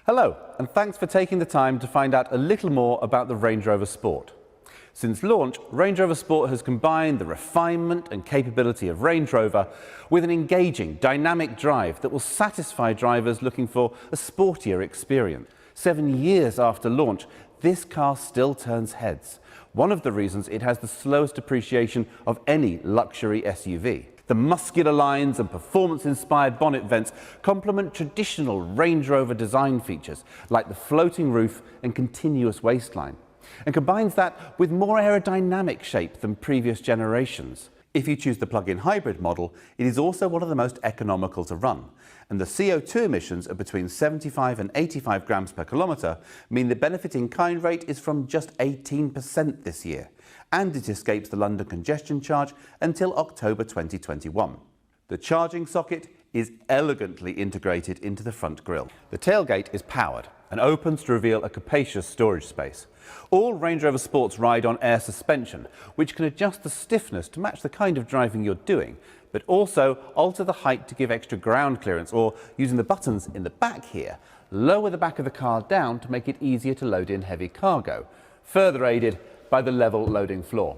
Hello, and thanks for taking the time to find out a little more about the Range Rover Sport. Since launch, Range Rover Sport has combined the refinement and capability of Range Rover with an engaging, dynamic drive that will satisfy drivers looking for a sportier experience. 7 years after launch, this car still turns heads. One of the reasons it has the slowest depreciation of any luxury SUV. The muscular lines and performance-inspired bonnet vents complement traditional Range Rover design features like the floating roof and continuous waistline, and combines that with more aerodynamic shape than previous generations. If you choose the plug-in hybrid model, it is also one of the most economical to run, and the CO2 emissions of between 75 and 85 grams per kilometre mean the benefit in kind rate is from just 18% this year, and it escapes the London congestion charge until October 2021. The charging socket is elegantly integrated into the front grille. The tailgate is powered and opens to reveal a capacious storage space. All Range Rover Sports ride on air suspension, which can adjust the stiffness to match the kind of driving you're doing, but also alter the height to give extra ground clearance, or using the buttons in the back here, lower the back of the car down to make it easier to load in heavy cargo, further aided by the level loading floor.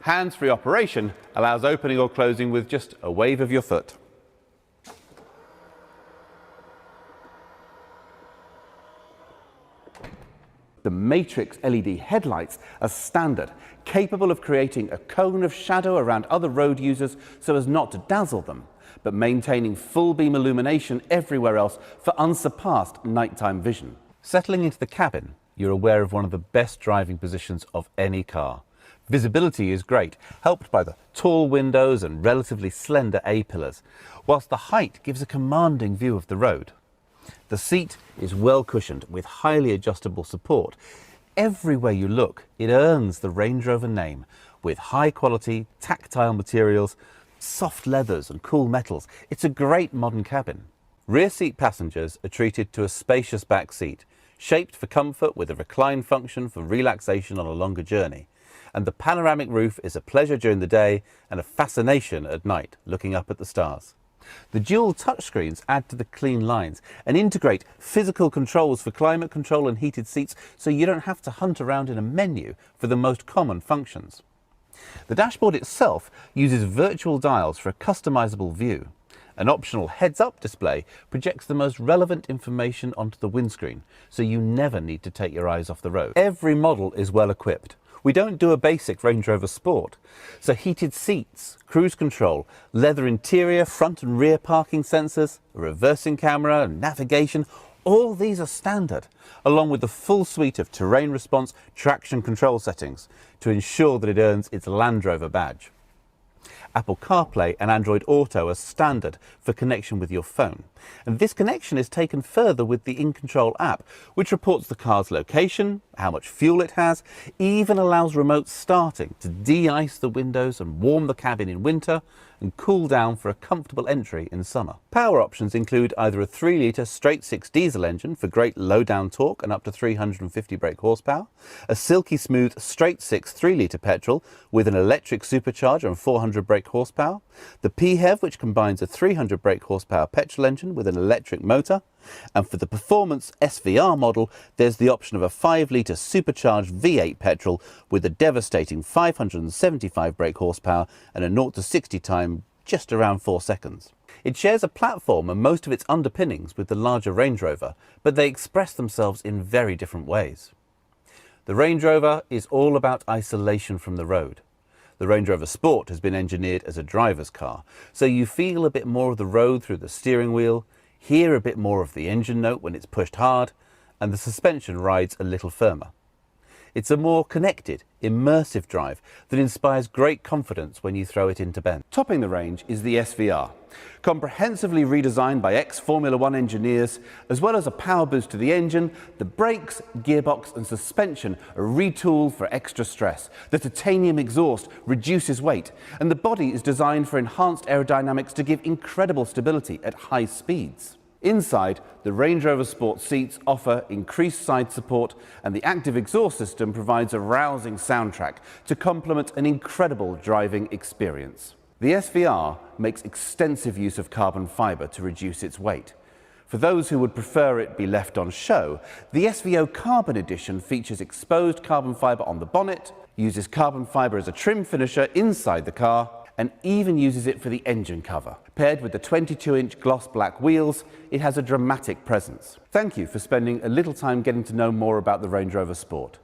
Hands-free operation allows opening or closing with just a wave of your foot. The Matrix LED headlights are standard, capable of creating a cone of shadow around other road users so as not to dazzle them, but maintaining full beam illumination everywhere else for unsurpassed nighttime vision. Settling into the cabin, you're aware of one of the best driving positions of any car. Visibility is great, helped by the tall windows and relatively slender A-pillars, whilst the height gives a commanding view of the road. The seat is well cushioned with highly adjustable support. Everywhere you look, it earns the Range Rover name with high quality, tactile materials, soft leathers and cool metals. It's a great modern cabin. Rear seat passengers are treated to a spacious back seat, shaped for comfort with a recline function for relaxation on a longer journey. And the panoramic roof is a pleasure during the day and a fascination at night, looking up at the stars. The dual touchscreens add to the clean lines and integrate physical controls for climate control and heated seats, so you don't have to hunt around in a menu for the most common functions. The dashboard itself uses virtual dials for a customizable view. An optional heads-up display projects the most relevant information onto the windscreen, so you never need to take your eyes off the road. Every model is well equipped. We don't do a basic Range Rover Sport, so heated seats, cruise control, leather interior, front and rear parking sensors, a reversing camera, and navigation, all these are standard, along with the full suite of terrain response traction control settings to ensure that it earns its Land Rover badge. Apple CarPlay and Android Auto are standard for connection with your phone, and this connection is taken further with the In Control app, which reports the car's location, how much fuel it has, even allows remote starting to de-ice the windows and warm the cabin in winter and cool down for a comfortable entry in summer. Power options include either a 3-litre straight-six diesel engine for great low-down torque and up to 350 brake horsepower, a silky smooth straight-six 3-litre petrol with an electric supercharger and 400 brake horsepower, the PHEV, which combines a 300 brake horsepower petrol engine with an electric motor, and for the performance SVR model, there's the option of a 5-litre supercharged V8 petrol with a devastating 575 brake horsepower and a 0 to 60 time just around 4 seconds. It shares a platform and most of its underpinnings with the larger Range Rover, but they express themselves in very different ways. The Range Rover is all about isolation from the road. The Range Rover Sport has been engineered as a driver's car, so you feel a bit more of the road through the steering wheel, hear a bit more of the engine note when it's pushed hard, and the suspension rides a little firmer. It's a more connected, immersive drive that inspires great confidence when you throw it into bend. Topping the range is the SVR, comprehensively redesigned by ex-Formula One engineers. As well as a power boost to the engine, the brakes, gearbox and suspension are retooled for extra stress. The titanium exhaust reduces weight, and the body is designed for enhanced aerodynamics to give incredible stability at high speeds. Inside, the Range Rover Sport seats offer increased side support, and the active exhaust system provides a rousing soundtrack to complement an incredible driving experience. The SVR makes extensive use of carbon fibre to reduce its weight. For those who would prefer it be left on show, the SVO Carbon Edition features exposed carbon fibre on the bonnet, uses carbon fibre as a trim finisher inside the car, and even uses it for the engine cover. Paired with the 22-inch gloss black wheels, it has a dramatic presence. Thank you for spending a little time getting to know more about the Range Rover Sport.